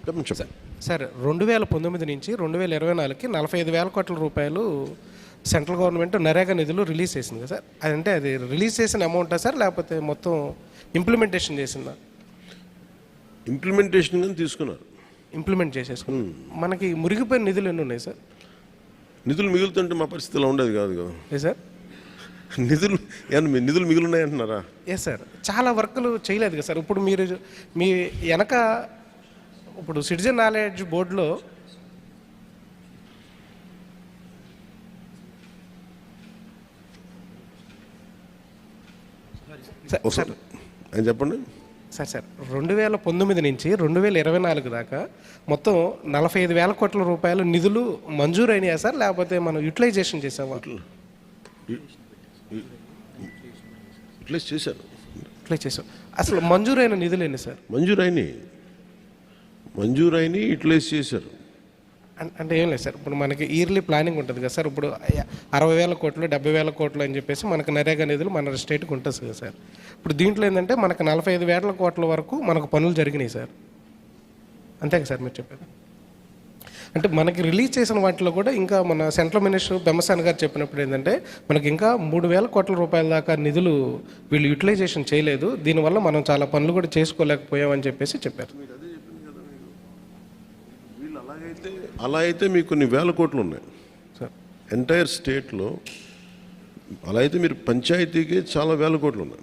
చెప్పండి. సార్ 2019 నుంచి 2024కి 45,000 కోట్ల రూపాయలు సెంట్రల్ గవర్నమెంట్ నరేగా నిధులు రిలీజ్ చేసింది కదా సార్. అదంటే అది రిలీజ్ చేసిన అమౌంటా సార్, లేకపోతే మొత్తం ఇంప్లిమెంటేషన్ చేసిందా? ఇంప్లిమెంటేషన్ కానీ తీసుకున్నారు, ఇంప్లిమెంట్ చేసేసుకున్నాం. మనకి మురిగిపోయిన నిధులు ఎన్ని ఉన్నాయి సార్? నిధులు మిగులుతుంటే మా పరిస్థితి ఇలా ఉండేది కాదు కదా. ఏ సార్, నిధులు మిగులున్నాయంటున్నారా? ఎస్ సార్, చాలా వర్కులు చేయలేదు కదా సార్. ఇప్పుడు మీరు మీ వెనక ఇప్పుడు సిటిజన్ నాలెడ్జ్ బోర్డులో సార్ అని చెప్పండి సార్ 2019 నుంచి 2024 దాకా మొత్తం 45,000 కోట్ల రూపాయలు నిధులు మంజూరు అయినాయా సార్, లేకపోతే మనం యూటిలైజేషన్ చేసామా? యూటిలైజ్ చేశారు. యూటిలైజ్ చేసాం. అసలు మంజూరైన నిధులు ఎన్ని సార్? మంజూరైన యూటిలైజ్ చేశారు. అంటే ఏం లేదు సార్, ఇప్పుడు మనకి ఇయర్లీ ప్లానింగ్ ఉంటుంది కదా సార్. ఇప్పుడు 60,000 కోట్లు 70,000 కోట్లు అని చెప్పేసి మనకు నరేగా నిధులు మన స్టేట్కి ఉంటుంది కదా సార్. ఇప్పుడు దీంట్లో ఏంటంటే మనకు 45,000 కోట్ల వరకు మనకు పనులు జరిగినాయి సార్. అంతే కదా సార్ మీరు చెప్పేది? అంటే మనకి రిలీజ్ చేసిన వాటిలో కూడా ఇంకా మన సెంట్రల్ మినిస్టర్ బెమ్మసాని గారు చెప్పినప్పుడు ఏంటంటే మనకి ఇంకా 3,000 కోట్ల రూపాయల దాకా నిధులు వీళ్ళు యూటిలైజేషన్ చేయలేదు, దీనివల్ల మనం చాలా పనులు కూడా చేసుకోలేకపోయామని చెప్పేసి చెప్పారు. అలా అయితే మీకు కొన్ని వేల కోట్లు ఉన్నాయి సార్ ఎంటైర్ స్టేట్లో. అలా అయితే మీరు పంచాయతీకి చాలా వేల కోట్లు ఉన్నాయి.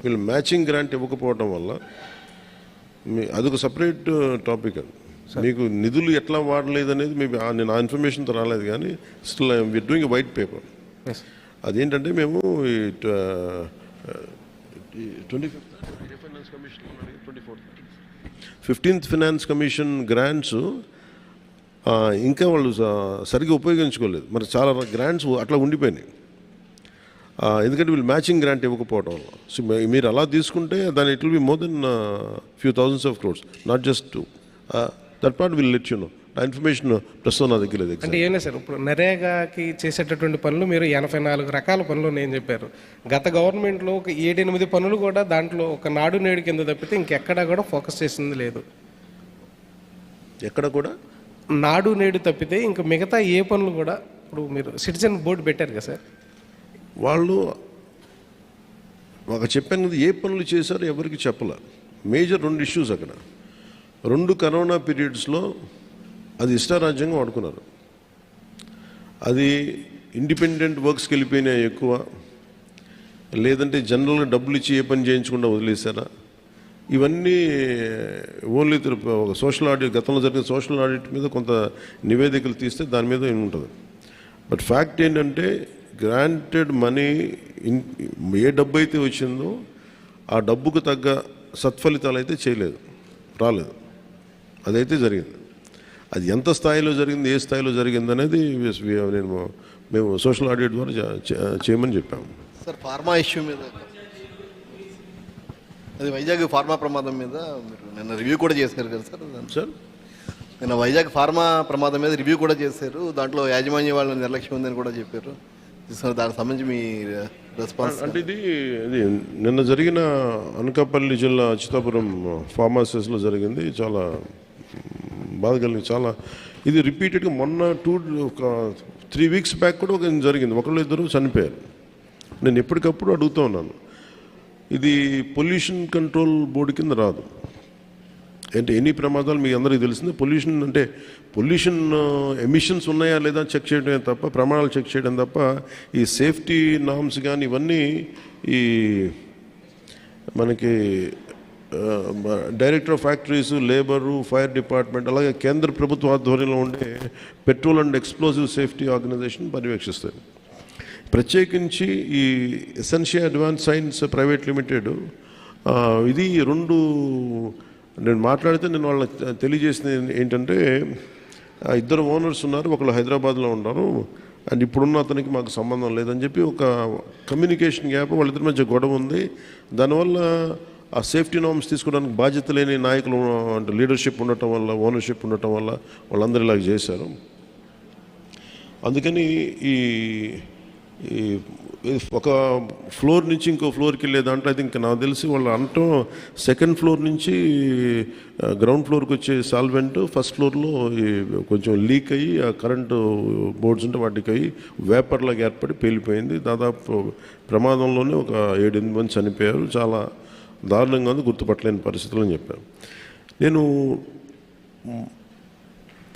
వీళ్ళు మ్యాచింగ్ గ్రాంట్ ఇవ్వకపోవడం వల్ల అదొక సపరేట్ టాపిక్. అది మీకు నిధులు ఎట్లా వాడలేదు అనేది నేను ఆ ఇన్ఫర్మేషన్తో రాలేదు, కానీ still we're doing a white paper. అదేంటంటే మేము 15th ఫైనాన్స్ కమిషన్ గ్రాంట్స్ ఇంకా వాళ్ళు సరిగ్గా ఉపయోగించుకోలేదు. మరి చాలా గ్రాంట్స్ అట్లా ఉండిపోయినాయి, ఎందుకంటే వీళ్ళు మ్యాచింగ్ గ్రాంట్ ఇవ్వకపోవడం వల్ల. సో మీరు అలా తీసుకుంటే దాని it will be more than few thousands of crores, not just two. That part will let you know. ఆ ఇన్ఫర్మేషన్ ప్రస్తుతం నా దగ్గర లేదు. అంటే ఏం లేదు సార్, ఇప్పుడు నరేగాకి చేసేటటువంటి పనులు మీరు 84 రకాల పనులు నేను చెప్పారు. గత గవర్నమెంట్లో ఒక 7-8 పనులు కూడా దాంట్లో ఒక నాడు నేడు కింద తప్పితే ఇంకెక్కడా కూడా ఫోకస్ చేసింది లేదు. ఎక్కడ కూడా నాడు నేడు తప్పితే ఇంకా మిగతా ఏ పనులు కూడా ఇప్పుడు మీరు సిటిజన్ బోర్డు పెట్టారు కదా సార్, వాళ్ళు ఒక చెప్పాను కదా ఏ పనులు చేశారో ఎవరికి చెప్పలే. మేజర్ 2 ఇష్యూస్ అక్కడ 2 కరోనా పీరియడ్స్లో అది ఇష్టారాజ్యంగా వాడుకున్నారు. అది ఇండిపెండెంట్ వర్క్స్కి వెళ్ళిపోయినాయి ఎక్కువ, లేదంటే జనరల్గా డబ్బులు ఇచ్చి ఏ పని చేయించకుండా వదిలేశారా, ఇవన్నీ ఓన్లీ ఒక సోషల్ ఆడిట్, గతంలో జరిగిన సోషల్ ఆడిట్ మీద కొంత నివేదికలు తీస్తే దాని మీద ఉంటుంది. బట్ ఫ్యాక్ట్ ఏంటంటే గ్రాంటెడ్ మనీ ఏ డబ్బు అయితే వచ్చిందో ఆ డబ్బుకు తగ్గ సత్ఫలితాలు అయితే రాలేదు. అదైతే జరిగింది. అది ఎంత స్థాయిలో జరిగింది, ఏ స్థాయిలో జరిగింది అనేది మేము సోషల్ ఆడిట్ ద్వారా చేయమని చెప్పాము. సార్ ఫార్మా ఇష్యూ మీద, అది వైజాగ్ ఫార్మా ప్రమాదం మీద మీరు నిన్న రివ్యూ కూడా చేశారు కదా సార్. నిన్న వైజాగ్ ఫార్మా ప్రమాదం మీద రివ్యూ కూడా చేశారు, దాంట్లో యాజమాన్య వాళ్ళ నిర్లక్ష్యం ఉందని కూడా చెప్పారు. దానికి సంబంధించి మీ రెస్పాన్స్ అంటే ఇది నిన్న జరిగిన అనకాపల్లి జిల్లా అచ్యుతాపురం ఫార్మాసిస్లో జరిగింది. చాలా బాధ కలిగింది. చాలా ఇది రిపీటెడ్గా మొన్న 3 వీక్స్ బ్యాక్ కూడా ఒక జరిగింది, 1-2 చనిపోయారు. నేను ఎప్పటికప్పుడు అడుగుతూ ఉన్నాను, ఇది పొల్యూషన్ కంట్రోల్ బోర్డు కింద రాదు. అంటే ఎన్ని ప్రమాదాలు మీకు అందరికీ తెలిసింది. పొల్యూషన్ ఎమిషన్స్ ఉన్నాయా లేదా చెక్ చేయడమే తప్ప, ప్రమాణాలు చెక్ చేయడం తప్ప ఈ సేఫ్టీ నామ్స్ కానీ ఇవన్నీ ఈ మనకి director of factories, labour, fire department, అలాగే కేంద్ర ప్రభుత్వ ఆధ్వర్యంలో ఉండే petrol and explosive safety organisation పర్యవేక్షిస్తాయి. ప్రత్యేకించి ఈ Essentia advance science private limited ఇది 2 నేను మాట్లాడితే నేను వాళ్ళకి తెలియజేసింది ఏంటంటే 2 ఓనర్స్ ఉన్నారు, ఒకళ్ళు హైదరాబాద్లో ఉన్నారు, అండ్ ఇప్పుడున్న అతనికి మాకు సంబంధం లేదని చెప్పి ఒక కమ్యూనికేషన్ గ్యాప్, వాళ్ళిద్దరి మధ్య గొడవ ఉంది. దానివల్ల ఆ సేఫ్టీ నార్మ్స్ తీసుకోవడానికి బాధ్యత లేని నాయకులు అంటే లీడర్షిప్ ఉండటం వల్ల, ఓనర్షిప్ ఉండటం వల్ల వాళ్ళందరూ ఇలాగ చేశారు. అందుకని ఈ ఒక ఫ్లోర్ నుంచి ఇంకో ఫ్లోర్కి వెళ్ళే దాంట్లో అయితే ఇంకా నాకు తెలిసి వాళ్ళు అనటం సెకండ్ ఫ్లోర్ నుంచి గ్రౌండ్ ఫ్లోర్కి వచ్చే సాల్వెంట్ ఫస్ట్ ఫ్లోర్లో కొంచెం లీక్ అయ్యి ఆ కరెంటు బోర్డ్స్ ఉంటే వాటికి అయ్యి వేపర్లాగా ఏర్పడి పేలిపోయింది. దాదాపు ప్రమాదంలోనే ఒక 7-8 మంది చనిపోయారు. చాలా దారుణంగా ఉంది, గుర్తుపట్టలేని పరిస్థితులు అని చెప్పారు. నేను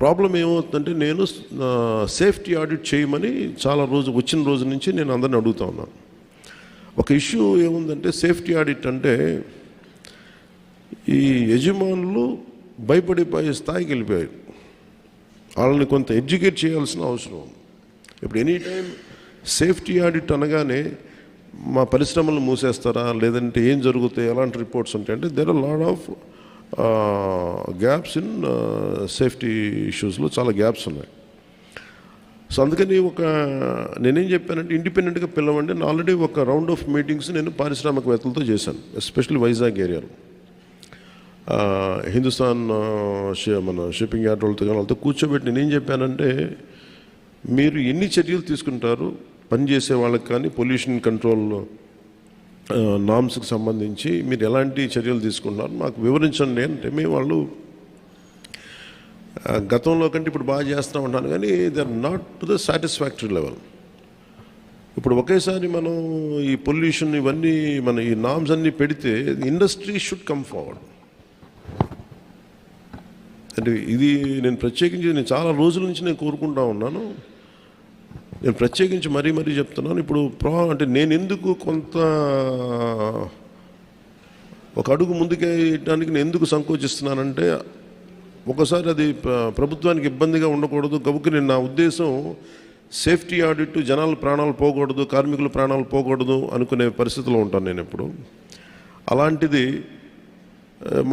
ప్రాబ్లం ఏమవుతుందంటే నేను సేఫ్టీ ఆడిట్ చేయమని చాలా వచ్చిన రోజు నుంచి నేను అందరిని అడుగుతా ఉన్నాను. ఒక ఇష్యూ ఏముందంటే సేఫ్టీ ఆడిట్ అంటే ఈ యజమానులు భయపడిపోయే స్థాయికి వెళ్ళిపోయారు. వాళ్ళని కొంత ఎడ్యుకేట్ చేయాల్సిన అవసరం ఉంది. ఇప్పుడు ఎనీ టైం సేఫ్టీ ఆడిట్ అనగానే మా పరిశ్రమలు మూసేస్తారా, లేదంటే ఏం జరుగుతాయి, ఎలాంటి రిపోర్ట్స్ ఉంటాయి అంటే there are lot of gaps in safety ఇష్యూస్లో చాలా గ్యాప్స్ ఉన్నాయి. సో అందుకని నేనేం చెప్పానంటే ఇండిపెండెంట్గా పిలవండి. నేను ఆల్రెడీ ఒక రౌండ్ ఆఫ్ మీటింగ్స్ నేను పారిశ్రామికవేత్తలతో చేశాను, ఎస్పెషల్లీ వైజాగ్ ఏరియాలో. హిందుస్థాన్ మన షిప్పింగ్ యార్డ్ వాళ్ళతో కూర్చోబెట్టి నేనేం చెప్పానంటే మీరు ఎన్ని చర్యలు తీసుకుంటారు పనిచేసే వాళ్ళకి కానీ పొల్యూషన్ కంట్రోల్ నామ్స్కి సంబంధించి మీరు ఎలాంటి చర్యలు తీసుకుంటున్నారు మాకు వివరించండి అంటే మేము వాళ్ళు గతంలో కంటే ఇప్పుడు బాగా చేస్తూ ఉంటాను కానీ they are not to the satisfactory level. ఇప్పుడు ఒకేసారి మనం ఈ పొల్యూషన్ ఇవన్నీ మన ఈ నామ్స్ అన్నీ పెడితే ఇండస్ట్రీ షుడ్ కమ్ ఫార్వర్డ్. అంటే ఇది నేను ప్రత్యేకించి నేను చాలా రోజుల నుంచి నేను కోరుకుంటా ఉన్నాను. నేను ప్రత్యేకించి మరీ చెప్తున్నాను. ఇప్పుడు అంటే నేను ఎందుకు కొంత ఒక అడుగు ముందుకేయడానికి నేను ఎందుకు సంకోచిస్తున్నానంటే ఒకసారి అది ప్రభుత్వానికి ఇబ్బందిగా ఉండకూడదు. గబుక్కుని నా ఉద్దేశం సేఫ్టీ ఆడిట్ జనాల ప్రాణాలు పోకూడదు, కార్మికుల ప్రాణాలు పోకూడదు అనుకునే పరిస్థితిలో ఉంటాను నేను ఎప్పుడు. అలాంటిది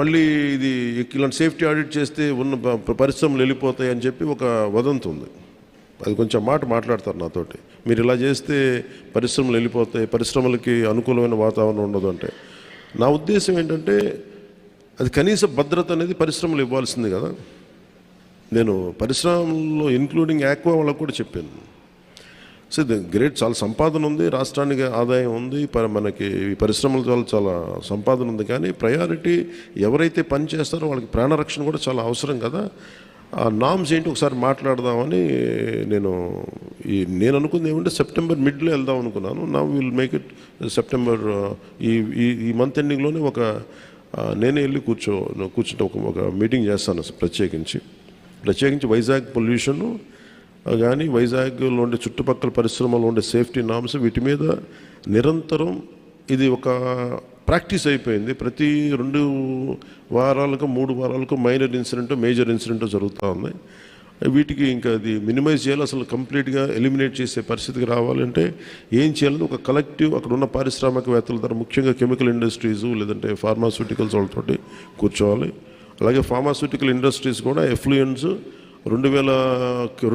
మళ్ళీ ఇది ఇలాంటి సేఫ్టీ ఆడిట్ చేస్తే ఉన్న పరిశ్రమలు వెళ్ళిపోతాయి అని చెప్పి ఒక వదంతి ఉంది. అది కొంచెం మాట్లాడతారు నాతోటి, మీరు ఇలా చేస్తే పరిశ్రమలు వెళ్ళిపోతాయి, పరిశ్రమలకి అనుకూలమైన వాతావరణం ఉండదు అంటే. నా ఉద్దేశం ఏంటంటే అది కనీస భద్రత అనేది పరిశ్రమలు ఇవ్వాల్సింది కదా. నేను పరిశ్రమల్లో ఇంక్లూడింగ్ ఆక్వా వాళ్ళకు కూడా చెప్పాను. సో గ్రేట్, చాలా సంపాదన ఉంది, రాష్ట్రానికి ఆదాయం ఉంది, మనకి ఈ పరిశ్రమల వల్ల చాలా సంపాదన ఉంది. కానీ ప్రయారిటీ ఎవరైతే పని చేస్తారో వాళ్ళకి ప్రాణరక్షణ కూడా చాలా అవసరం కదా. ఆ నామ్స్ ఏంటి ఒకసారి మాట్లాడదామని నేను అనుకుంది ఏమంటే సెప్టెంబర్ మిడ్లో వెళ్దాం అనుకున్నాను. నా విల్ మేక్ ఇట్ సెప్టెంబర్ ఈ మంత్ ఎండింగ్లోనే నేనే వెళ్ళి కూర్చుంటే ఒక మీటింగ్ చేస్తాను ప్రత్యేకించి వైజాగ్ పొల్యూషన్ కానీ వైజాగ్లో ఉండే చుట్టుపక్కల పరిశ్రమలో ఉండే సేఫ్టీ నామ్స్ వీటి మీద నిరంతరం ఇది ఒక ప్రాక్టీస్ అయిపోయింది. ప్రతి 2 వారాలకు 3 వారాలకు మైనర్ ఇన్సిడెంట్ మేజర్ ఇన్సిడెంట్ జరుగుతూ ఉంది. వీటికి ఇంకా అది మినిమైజ్ చేయాలి, అసలు కంప్లీట్గా ఎలిమినేట్ చేసే పరిస్థితికి రావాలంటే ఏం చేయాలని ఒక కలెక్టివ్ అక్కడ ఉన్న పారిశ్రామికవేత్తల ద్వారా ముఖ్యంగా కెమికల్ ఇండస్ట్రీసు లేదంటే ఫార్మాస్యూటికల్స్ వాళ్ళతోటి కూర్చోవాలి. అలాగే ఫార్మాస్యూటికల్ ఇండస్ట్రీస్ కూడా ఎఫ్లూయెంట్స్